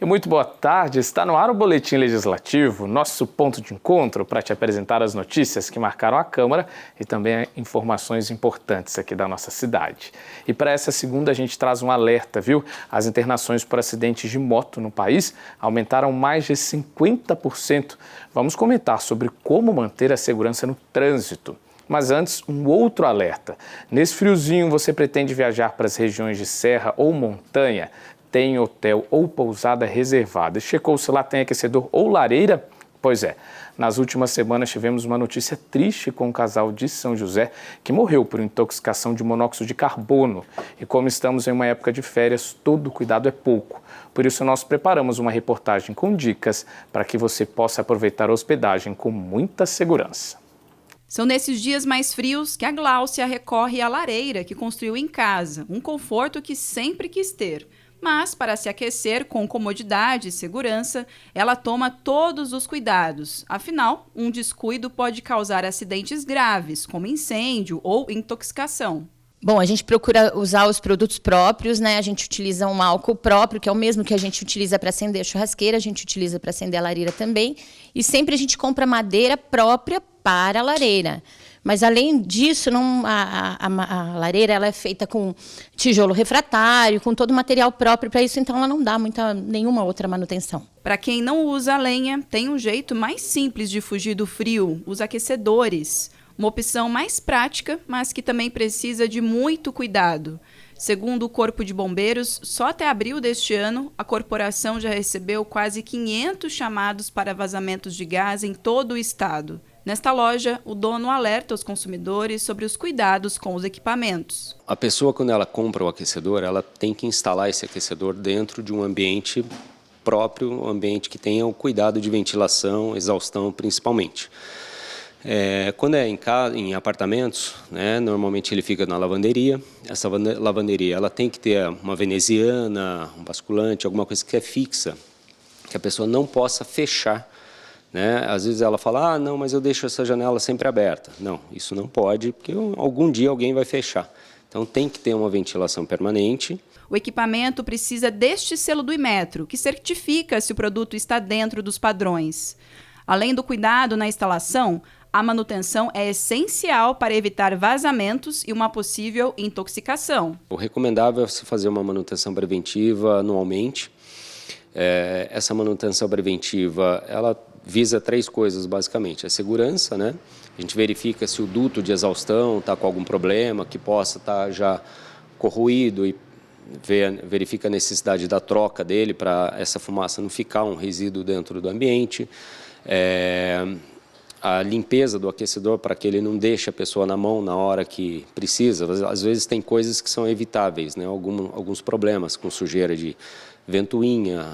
E muito boa tarde, está no ar o Boletim Legislativo, nosso ponto de encontro para te apresentar as notícias que marcaram a Câmara e também informações importantes aqui da nossa cidade. E para essa segunda a gente traz um alerta, viu? As internações por acidentes de moto no país aumentaram mais de 50%. Vamos comentar sobre como manter a segurança no trânsito. Mas antes, um outro alerta. Nesse friozinho, você pretende viajar para as regiões de serra ou montanha? Tem hotel ou pousada reservada? Checou se lá tem aquecedor ou lareira? Pois é, nas últimas semanas tivemos uma notícia triste com um casal de São José que morreu por intoxicação de monóxido de carbono. E como estamos em uma época de férias, todo cuidado é pouco. Por isso nós preparamos uma reportagem com dicas para que você possa aproveitar a hospedagem com muita segurança. São nesses dias mais frios que a Gláucia recorre à lareira que construiu em casa, um conforto que sempre quis ter. Mas, para se aquecer com comodidade e segurança, ela toma todos os cuidados. Afinal, um descuido pode causar acidentes graves, como incêndio ou intoxicação. Bom, a gente procura usar os produtos próprios, né? A gente utiliza um álcool próprio, que é o mesmo que a gente utiliza para acender a churrasqueira, a gente utiliza para acender a lareira também. E sempre a gente compra madeira própria para a lareira. Mas, além disso, a lareira ela é feita com tijolo refratário, com todo o material próprio para isso, então ela não dá nenhuma outra manutenção. Para quem não usa a lenha, tem um jeito mais simples de fugir do frio, os aquecedores. Uma opção mais prática, mas que também precisa de muito cuidado. Segundo o Corpo de Bombeiros, só até abril deste ano, a corporação já recebeu quase 500 chamados para vazamentos de gás em todo o estado. Nesta loja, o dono alerta os consumidores sobre os cuidados com os equipamentos. A pessoa, quando ela compra o aquecedor, ela tem que instalar esse aquecedor dentro de um ambiente próprio, um ambiente que tenha o cuidado de ventilação, exaustão principalmente. Quando é em apartamentos, né, normalmente ele fica na lavanderia. Essa lavanderia ela tem que ter uma veneziana, um basculante, alguma coisa que é fixa, que a pessoa não possa fechar. Né? Às vezes ela fala, não, mas eu deixo essa janela sempre aberta. Não, isso não pode, porque algum dia alguém vai fechar. Então tem que ter uma ventilação permanente. O equipamento precisa deste selo do Inmetro, que certifica se o produto está dentro dos padrões. Além do cuidado na instalação, a manutenção é essencial para evitar vazamentos e uma possível intoxicação. O recomendável é você fazer uma manutenção preventiva anualmente. Essa manutenção preventiva, ela visa 3 coisas basicamente. A segurança, né? A gente verifica se o duto de exaustão está com algum problema, que possa estar já corroído e verifica a necessidade da troca dele para essa fumaça não ficar um resíduo dentro do ambiente. A limpeza do aquecedor para que ele não deixe a pessoa na mão na hora que precisa. Às vezes tem coisas que são evitáveis, né? Alguns problemas com sujeira de ventoinha,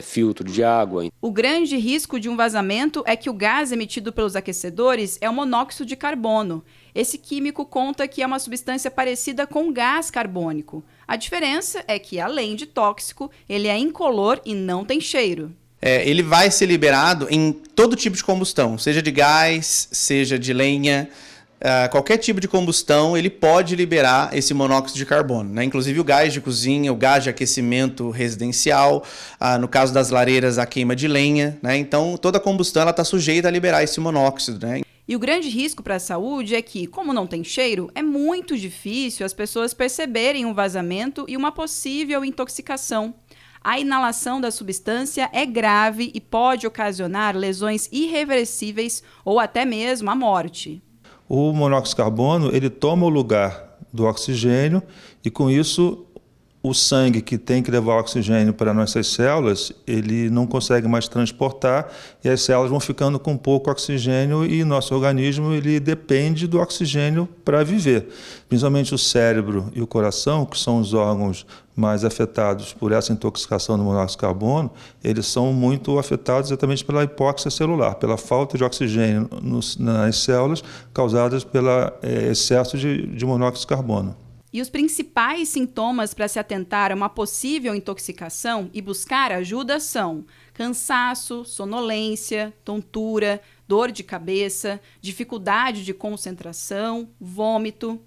filtro de água. O grande risco de um vazamento é que o gás emitido pelos aquecedores é o monóxido de carbono. Esse químico conta que é uma substância parecida com gás carbônico. A diferença é que, além de tóxico, ele é incolor e não tem cheiro. Ele vai ser liberado em todo tipo de combustão, seja de gás, seja de lenha. Qualquer tipo de combustão ele pode liberar esse monóxido de carbono, né? Inclusive o gás de cozinha, o gás de aquecimento residencial, no caso das lareiras, a queima de lenha, né? Então toda combustão está sujeita a liberar esse monóxido, né? E o grande risco para a saúde é que, como não tem cheiro, é muito difícil as pessoas perceberem um vazamento e uma possível intoxicação. A inalação da substância é grave e pode ocasionar lesões irreversíveis ou até mesmo a morte. O monóxido de carbono ele toma o lugar do oxigênio e, com isso, o sangue que tem que levar o oxigênio para nossas células, ele não consegue mais transportar e as células vão ficando com pouco oxigênio e nosso organismo ele depende do oxigênio para viver. Principalmente o cérebro e o coração, que são os órgãos mais afetados por essa intoxicação do monóxido de carbono, eles são muito afetados exatamente pela hipóxia celular, pela falta de oxigênio nas células causadas pelo excesso de monóxido de carbono. E os principais sintomas para se atentar a uma possível intoxicação e buscar ajuda são cansaço, sonolência, tontura, dor de cabeça, dificuldade de concentração, vômito.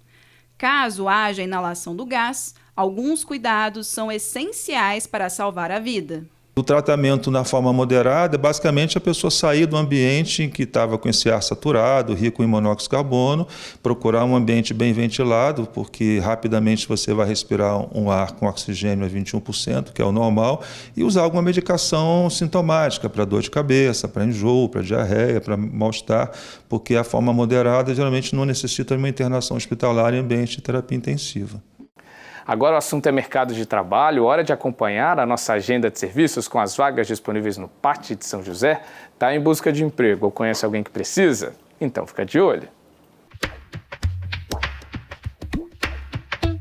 Caso haja inalação do gás, alguns cuidados são essenciais para salvar a vida. O tratamento na forma moderada é basicamente a pessoa sair do ambiente em que estava com esse ar saturado, rico em monóxido de carbono, procurar um ambiente bem ventilado, porque rapidamente você vai respirar um ar com oxigênio a 21%, que é o normal, e usar alguma medicação sintomática para dor de cabeça, para enjoo, para diarreia, para mal-estar, porque a forma moderada geralmente não necessita de uma internação hospitalar em ambiente de terapia intensiva. Agora o assunto é mercado de trabalho, hora de acompanhar a nossa agenda de serviços com as vagas disponíveis no PAT de São José. Está em busca de emprego ou conhece alguém que precisa? Então fica de olho.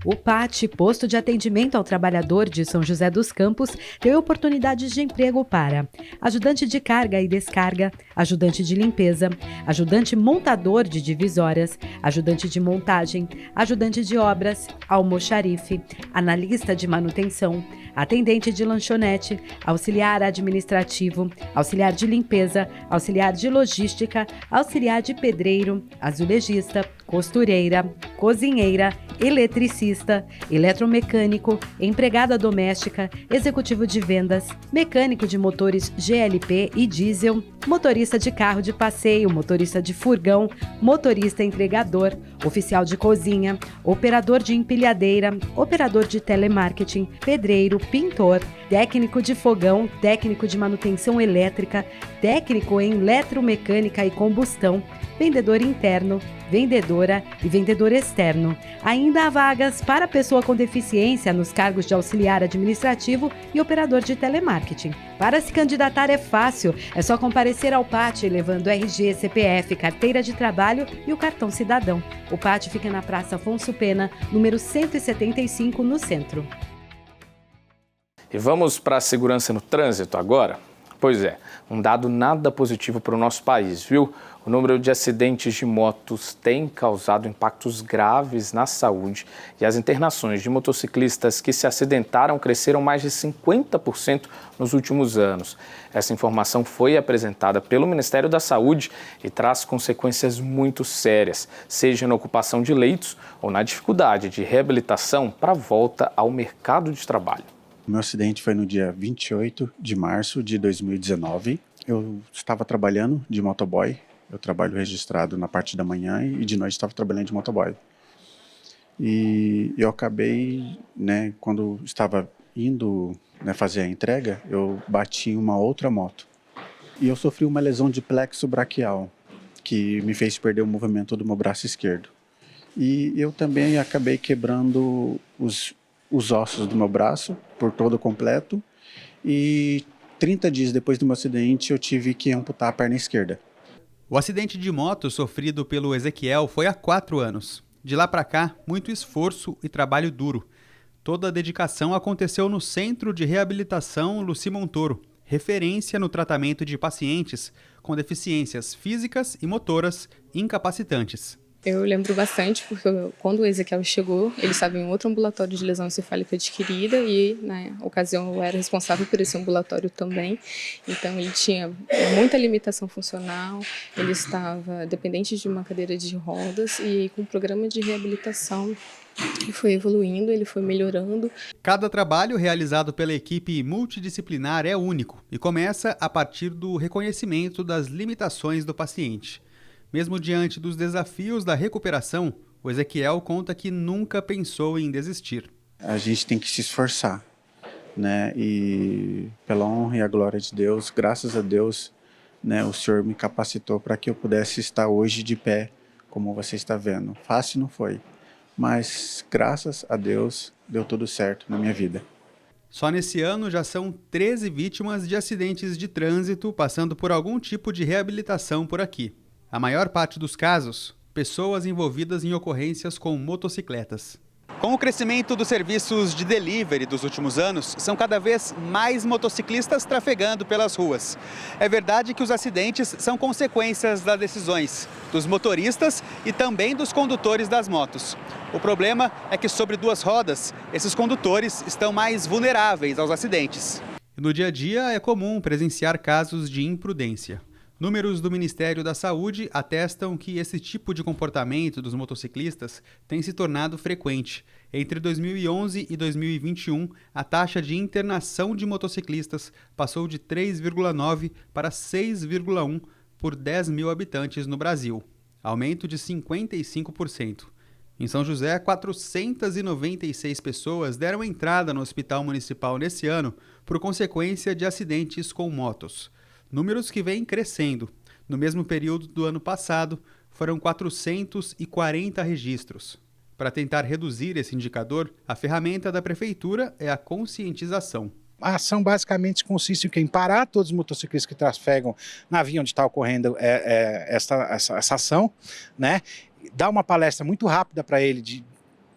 O PAT, Posto de Atendimento ao Trabalhador de São José dos Campos, tem oportunidades de emprego para ajudante de carga e descarga, ajudante de limpeza, ajudante montador de divisórias, ajudante de montagem, ajudante de obras, almoxarife, analista de manutenção, atendente de lanchonete, auxiliar administrativo, auxiliar de limpeza, auxiliar de logística, auxiliar de pedreiro, azulejista, costureira, cozinheira, eletricista, eletromecânico, empregada doméstica, executivo de vendas, mecânico de motores GLP e diesel, motorista de carro de passeio, motorista de furgão, motorista entregador, oficial de cozinha, operador de empilhadeira, operador de telemarketing, pedreiro, pintor, técnico de fogão, técnico de manutenção elétrica, técnico em eletromecânica e combustão, vendedor interno, vendedora e vendedor externo. Ainda há vagas para pessoa com deficiência nos cargos de auxiliar administrativo e operador de telemarketing. Para se candidatar é fácil, é só comparecer ao PAT levando RG, CPF, carteira de trabalho e o cartão cidadão. O PAT fica na Praça Afonso Pena, número 175, no centro. E vamos para a segurança no trânsito agora? Pois é, um dado nada positivo para o nosso país, viu? O número de acidentes de motos tem causado impactos graves na saúde e as internações de motociclistas que se acidentaram cresceram mais de 50% nos últimos anos. Essa informação foi apresentada pelo Ministério da Saúde e traz consequências muito sérias, seja na ocupação de leitos ou na dificuldade de reabilitação para a volta ao mercado de trabalho. O meu acidente foi no dia 28 de março de 2019. Eu estava trabalhando de motoboy. Eu trabalho registrado na parte da manhã e de noite estava trabalhando de motoboy. E eu acabei, quando estava indo fazer a entrega, eu bati em uma outra moto. E eu sofri uma lesão de plexo braquial, que me fez perder o movimento do meu braço esquerdo. E eu também acabei quebrando os ossos do meu braço por todo completo. E 30 dias depois do meu acidente, eu tive que amputar a perna esquerda. O acidente de moto sofrido pelo Ezequiel foi há 4 anos. De lá para cá, muito esforço e trabalho duro. Toda a dedicação aconteceu no Centro de Reabilitação Luci Montoro, referência no tratamento de pacientes com deficiências físicas e motoras incapacitantes. Eu lembro bastante porque quando o Ezequiel chegou, ele estava em outro ambulatório de lesão encefálica adquirida e, na ocasião, eu era responsável por esse ambulatório também. Então, ele tinha muita limitação funcional, ele estava dependente de uma cadeira de rodas e com o programa de reabilitação ele foi evoluindo, ele foi melhorando. Cada trabalho realizado pela equipe multidisciplinar é único e começa a partir do reconhecimento das limitações do paciente. Mesmo diante dos desafios da recuperação, o Ezequiel conta que nunca pensou em desistir. A gente tem que se esforçar, E pela honra e a glória de Deus, graças a Deus, o Senhor me capacitou para que eu pudesse estar hoje de pé, como você está vendo. Fácil não foi, mas graças a Deus deu tudo certo na minha vida. Só nesse ano já são 13 vítimas de acidentes de trânsito passando por algum tipo de reabilitação por aqui. A maior parte dos casos, pessoas envolvidas em ocorrências com motocicletas. Com o crescimento dos serviços de delivery dos últimos anos, são cada vez mais motociclistas trafegando pelas ruas. É verdade que os acidentes são consequências das decisões dos motoristas e também dos condutores das motos. O problema é que sobre 2 rodas, esses condutores estão mais vulneráveis aos acidentes. No dia a dia é comum presenciar casos de imprudência. Números do Ministério da Saúde atestam que esse tipo de comportamento dos motociclistas tem se tornado frequente. Entre 2011 e 2021, a taxa de internação de motociclistas passou de 3,9 para 6,1 por 10 mil habitantes no Brasil, aumento de 55%. Em São José, 496 pessoas deram entrada no Hospital Municipal nesse ano por consequência de acidentes com motos. Números que vêm crescendo. No mesmo período do ano passado, foram 440 registros. Para tentar reduzir esse indicador, a ferramenta da Prefeitura é a conscientização. A ação basicamente consiste em parar todos os motociclistas que trafegam na via onde está ocorrendo essa ação, né? Dar uma palestra muito rápida para ele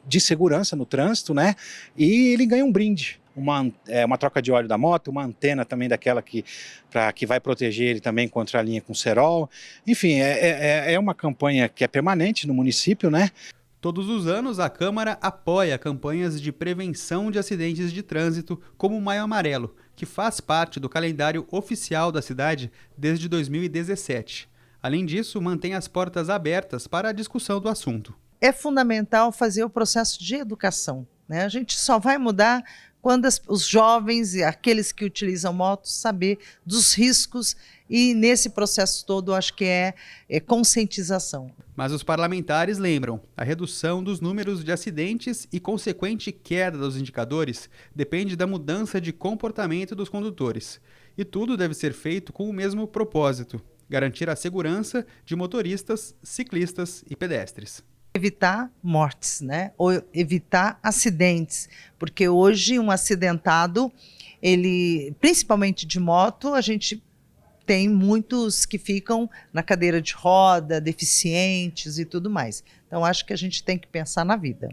de segurança no trânsito, né? E ele ganha um brinde. Uma troca de óleo da moto, uma antena também daquela que vai proteger ele também contra a linha com cerol. Enfim, é uma campanha que é permanente no município, né? Todos os anos, a Câmara apoia campanhas de prevenção de acidentes de trânsito, como o Maio Amarelo, que faz parte do calendário oficial da cidade desde 2017. Além disso, mantém as portas abertas para a discussão do assunto. É fundamental fazer o processo de educação, né? A gente só vai mudar quando os jovens e aqueles que utilizam motos saber dos riscos, e nesse processo todo acho que é conscientização. Mas os parlamentares lembram, a redução dos números de acidentes e consequente queda dos indicadores depende da mudança de comportamento dos condutores. E tudo deve ser feito com o mesmo propósito: garantir a segurança de motoristas, ciclistas e pedestres. Evitar mortes, né? Ou evitar acidentes, porque hoje um acidentado, principalmente de moto, a gente tem muitos que ficam na cadeira de roda, deficientes e tudo mais. Então acho que a gente tem que pensar na vida.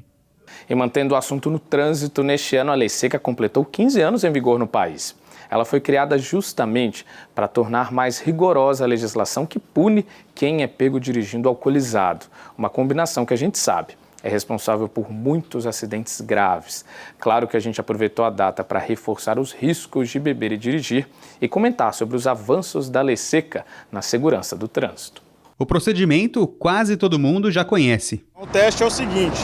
E mantendo o assunto no trânsito, neste ano a Lei Seca completou 15 anos em vigor no país. Ela foi criada justamente para tornar mais rigorosa a legislação que pune quem é pego dirigindo alcoolizado. Uma combinação que a gente sabe é responsável por muitos acidentes graves. Claro que a gente aproveitou a data para reforçar os riscos de beber e dirigir e comentar sobre os avanços da Lei Seca na segurança do trânsito. O procedimento quase todo mundo já conhece. O teste é o seguinte: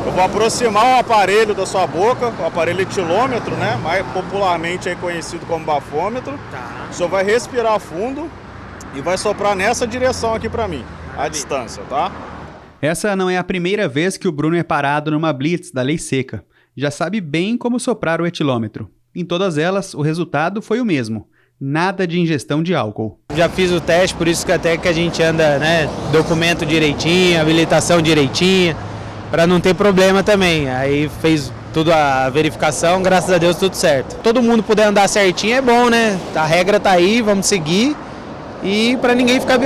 eu vou aproximar o aparelho da sua boca, o aparelho etilômetro, né? Mais popularmente conhecido como bafômetro. O senhor vai respirar fundo e vai soprar nessa direção aqui para mim, à distância, tá? Essa não é a primeira vez que o Bruno é parado numa blitz da Lei Seca. Já sabe bem como soprar o etilômetro. Em todas elas, o resultado foi o mesmo: nada de ingestão de álcool. Já fiz o teste, por isso que até que a gente anda, né, documento direitinho, habilitação direitinha, para não ter problema também. Aí fez tudo a verificação, graças a Deus tudo certo. Todo mundo puder andar certinho é bom, né? A regra tá aí, vamos seguir. E para ninguém ficar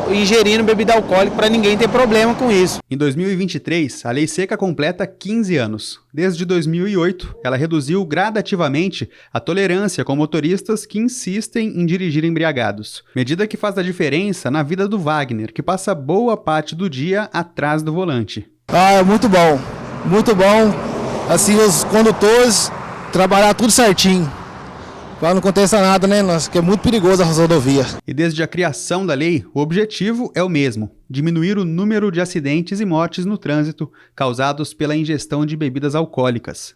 ingerindo bebida alcoólica, para ninguém ter problema com isso. Em 2023, a Lei Seca completa 15 anos. Desde 2008, ela reduziu gradativamente a tolerância com motoristas que insistem em dirigir embriagados. Medida que faz a diferença na vida do Wagner, que passa boa parte do dia atrás do volante. É muito bom. Assim, os condutores trabalhar tudo certinho. Para não aconteça nada, né? Que é muito perigoso a rodovia. E desde a criação da lei, o objetivo é o mesmo: diminuir o número de acidentes e mortes no trânsito causados pela ingestão de bebidas alcoólicas.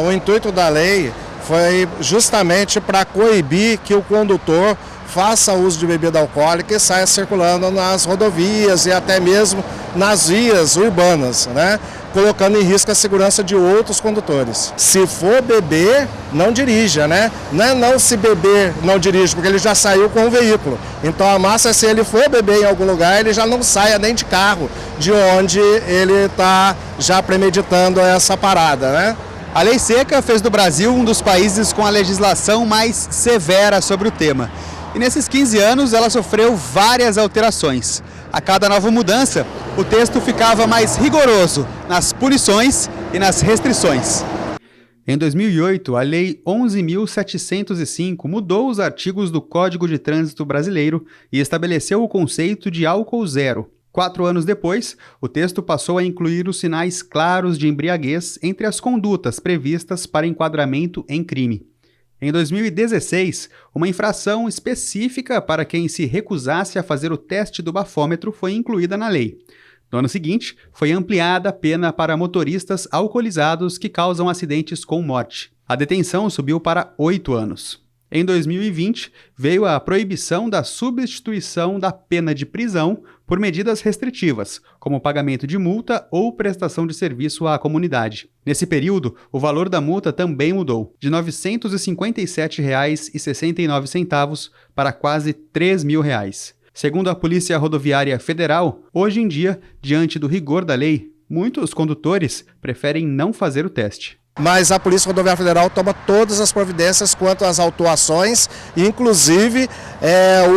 O intuito da lei foi justamente para coibir que o condutor faça uso de bebida alcoólica e saia circulando nas rodovias e até mesmo nas vias urbanas, né? Colocando em risco a segurança de outros condutores. Se for beber, não dirija, né? Não se beber, não dirija, porque ele já saiu com o veículo. Então a massa, se ele for beber em algum lugar, ele já não saia nem de carro, de onde ele está já premeditando essa parada, né? A Lei Seca fez do Brasil um dos países com a legislação mais severa sobre o tema. E nesses 15 anos ela sofreu várias alterações. A cada nova mudança, o texto ficava mais rigoroso nas punições e nas restrições. Em 2008, a Lei 11.705 mudou os artigos do Código de Trânsito Brasileiro e estabeleceu o conceito de álcool zero. 4 anos depois, o texto passou a incluir os sinais claros de embriaguez entre as condutas previstas para enquadramento em crime. Em 2016, uma infração específica para quem se recusasse a fazer o teste do bafômetro foi incluída na lei. No ano seguinte, foi ampliada a pena para motoristas alcoolizados que causam acidentes com morte. A detenção subiu para 8 anos. Em 2020, veio a proibição da substituição da pena de prisão por medidas restritivas, como pagamento de multa ou prestação de serviço à comunidade. Nesse período, o valor da multa também mudou, de R$ 957,69 para quase R$ 3.000. Segundo a Polícia Rodoviária Federal, hoje em dia, diante do rigor da lei, muitos condutores preferem não fazer o teste. Mas a Polícia Rodoviária Federal toma todas as providências quanto às autuações, inclusive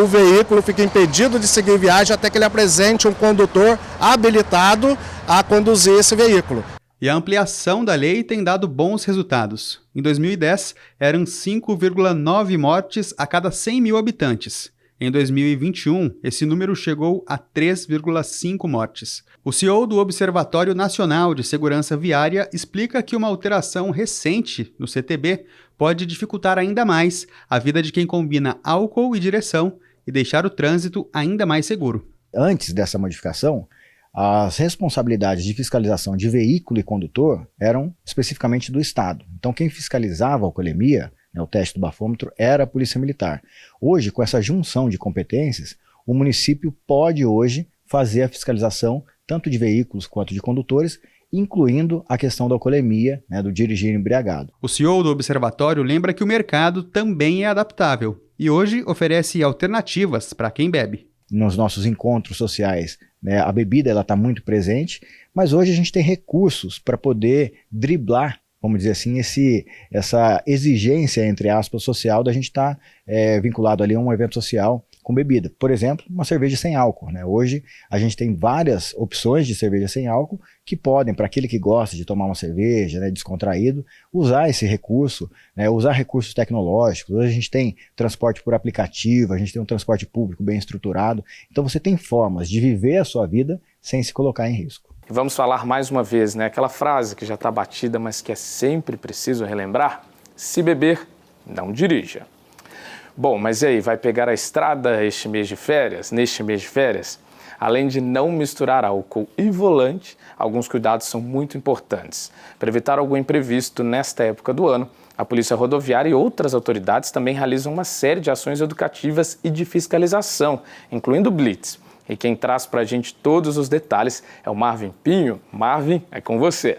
o veículo fica impedido de seguir viagem até que ele apresente um condutor habilitado a conduzir esse veículo. E a ampliação da lei tem dado bons resultados. Em 2010, eram 5,9 mortes a cada 100 mil habitantes. Em 2021, esse número chegou a 3,5 mortes. O CEO do Observatório Nacional de Segurança Viária explica que uma alteração recente no CTB pode dificultar ainda mais a vida de quem combina álcool e direção e deixar o trânsito ainda mais seguro. Antes dessa modificação, as responsabilidades de fiscalização de veículo e condutor eram especificamente do Estado. Então, quem fiscalizava a alcoolemia, o teste do bafômetro, era a Polícia Militar. Hoje, com essa junção de competências, o município pode hoje fazer a fiscalização tanto de veículos quanto de condutores, incluindo a questão da alcoolemia, do dirigir embriagado. O CEO do observatório lembra que o mercado também é adaptável e hoje oferece alternativas para quem bebe. Nos nossos encontros sociais, a bebida está muito presente, mas hoje a gente tem recursos para poder driblar, vamos dizer assim, essa exigência, entre aspas, social da gente estar vinculado ali a um evento social com bebida. Por exemplo, uma cerveja sem álcool. Hoje a gente tem várias opções de cerveja sem álcool que podem, para aquele que gosta de tomar uma cerveja descontraído, usar esse recurso, usar recursos tecnológicos. Hoje a gente tem transporte por aplicativo, a gente tem um transporte público bem estruturado. Então você tem formas de viver a sua vida sem se colocar em risco. E vamos falar mais uma vez, aquela frase que já está batida, mas que é sempre preciso relembrar: se beber, não dirija. Bom, mas e aí, vai pegar a estrada neste mês de férias? Além de não misturar álcool e volante, alguns cuidados são muito importantes. Para evitar algum imprevisto nesta época do ano, a Polícia Rodoviária e outras autoridades também realizam uma série de ações educativas e de fiscalização, incluindo o Blitz. E quem traz para a gente todos os detalhes é o Marvin Pinho. Marvin, é com você.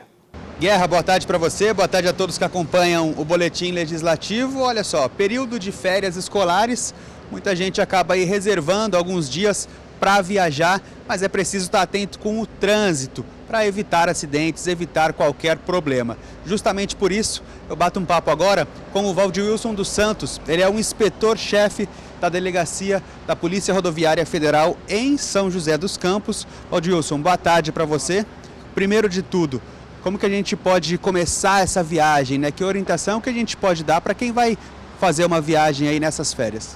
Guerra, boa tarde para você, boa tarde a todos que acompanham o Boletim Legislativo. Olha só, período de férias escolares, muita gente acaba aí reservando alguns dias para viajar, mas é preciso estar atento com o trânsito para evitar acidentes, evitar qualquer problema. Justamente por isso, eu bato um papo agora com o Valdilson dos Santos. Ele é um inspetor-chefe da Delegacia da Polícia Rodoviária Federal em São José dos Campos. Valdilson, boa tarde para você. Primeiro de tudo, como que a gente pode começar essa viagem, Que orientação que a gente pode dar para quem vai fazer uma viagem aí nessas férias?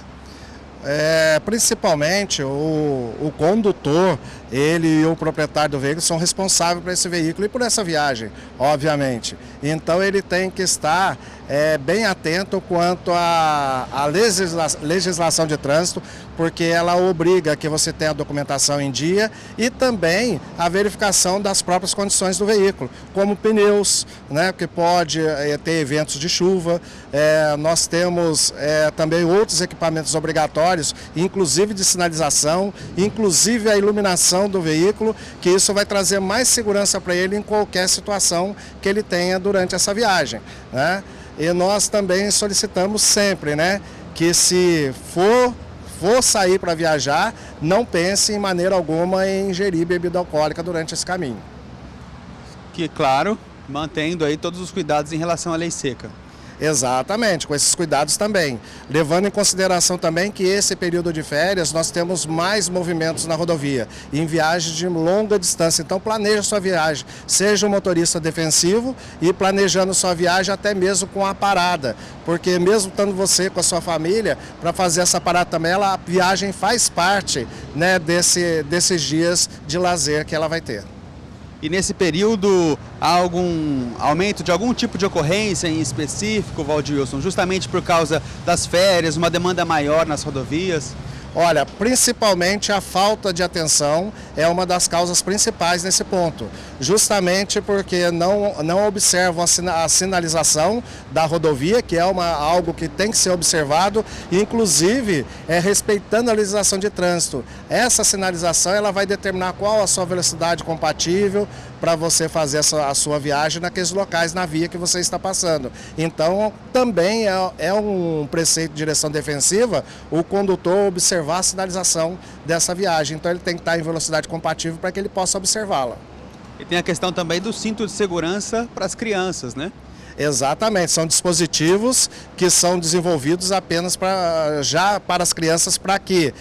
Principalmente o condutor, ele e o proprietário do veículo são responsáveis por esse veículo e por essa viagem, obviamente. Então ele tem que estar bem atento quanto à legislação de trânsito, porque ela obriga que você tenha a documentação em dia e também a verificação das próprias condições do veículo, como pneus, porque pode ter eventos de chuva. Nós temos também outros equipamentos obrigatórios, inclusive de sinalização, inclusive a iluminação do veículo, que isso vai trazer mais segurança para ele em qualquer situação que ele tenha durante essa viagem. E nós também solicitamos sempre, que se for sair para viajar, não pense em maneira alguma em ingerir bebida alcoólica durante esse caminho. Que, claro, mantendo aí todos os cuidados em relação à lei seca. Exatamente, com esses cuidados também. Levando em consideração também que esse período de férias nós temos mais movimentos na rodovia, em viagens de longa distância. Então planeje sua viagem, seja um motorista defensivo e planejando sua viagem até mesmo com a parada. Porque mesmo estando você com a sua família, para fazer essa parada também, a viagem faz parte desses dias de lazer que ela vai ter. E nesse período, há algum aumento de algum tipo de ocorrência em específico, Waldilson, justamente por causa das férias, uma demanda maior nas rodovias? Olha, principalmente a falta de atenção é uma das causas principais nesse ponto, justamente porque não observam a sinalização da rodovia, que é algo que tem que ser observado, e inclusive respeitando a legislação de trânsito. Essa sinalização ela vai determinar qual a sua velocidade compatível para você fazer a sua viagem naqueles locais na via que você está passando. Então, também é um preceito de direção defensiva o condutor observar a sinalização dessa viagem. Então, ele tem que estar em velocidade compatível para que ele possa observá-la. E tem a questão também do cinto de segurança para as crianças, né? Exatamente, são dispositivos que são desenvolvidos apenas já para as crianças para que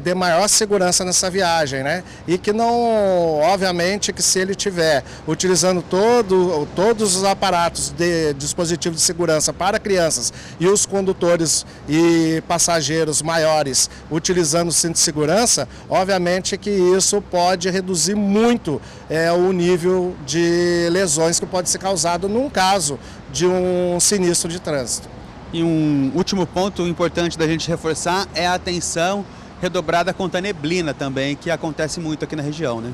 dê maior segurança nessa viagem, né? E que não, obviamente, que se ele estiver utilizando todos os aparatos de dispositivo de segurança para crianças e os condutores e passageiros maiores utilizando o cinto de segurança, obviamente que isso pode reduzir muito o nível de lesões que pode ser causado num caso de um sinistro de trânsito. E um último ponto importante da gente reforçar é a atenção redobrada contra a neblina também, que acontece muito aqui na região, né?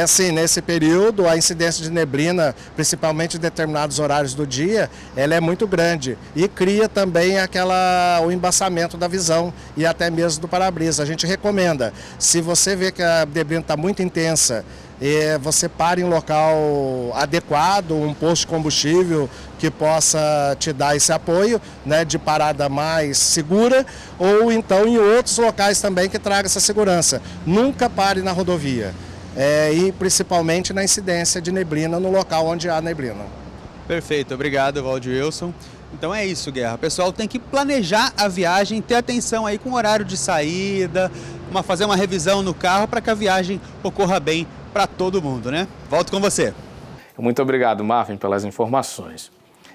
Sim, nesse período a incidência de neblina, principalmente em determinados horários do dia, ela é muito grande e cria também o embaçamento da visão e até mesmo do para-brisa. A gente recomenda, se você vê que a neblina está muito intensa, você para em um local adequado, um posto de combustível que possa te dar esse apoio, né, de parada mais segura, ou então em outros locais também que traga essa segurança. Nunca pare na rodovia, e principalmente na incidência de neblina no local onde há neblina. Perfeito, obrigado, Waldilson. Então é isso, Guerra. O pessoal tem que planejar a viagem, ter atenção aí com o horário de saída, fazer uma revisão no carro para que a viagem ocorra bem para todo mundo, né? Volto com você. Muito obrigado, Marvin, pelas informações.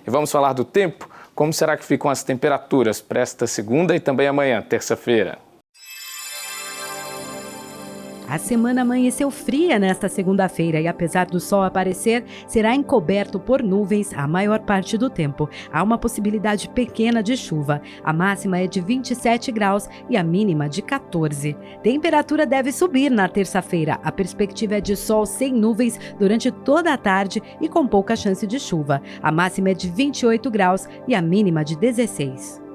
E vamos falar do tempo? Como será que ficam as temperaturas para esta segunda e também amanhã, terça-feira? A semana amanheceu fria nesta segunda-feira e, apesar do sol aparecer, será encoberto por nuvens a maior parte do tempo. Há uma possibilidade pequena de chuva. A máxima é de 27 graus e a mínima de 14. Temperatura deve subir na terça-feira. A perspectiva é de sol sem nuvens durante toda a tarde e com pouca chance de chuva. A máxima é de 28 graus e a mínima de 16.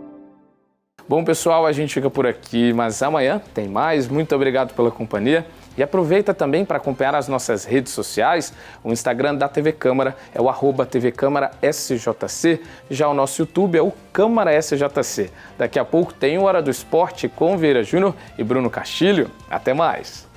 Bom, pessoal, a gente fica por aqui, mas amanhã tem mais. Muito obrigado pela companhia. E aproveita também para acompanhar as nossas redes sociais. O Instagram da TV Câmara é o @tvcâmara_SJC. Já o nosso YouTube é o Câmara SJC. Daqui a pouco tem o Hora do Esporte com Vieira Júnior e Bruno Castilho. Até mais!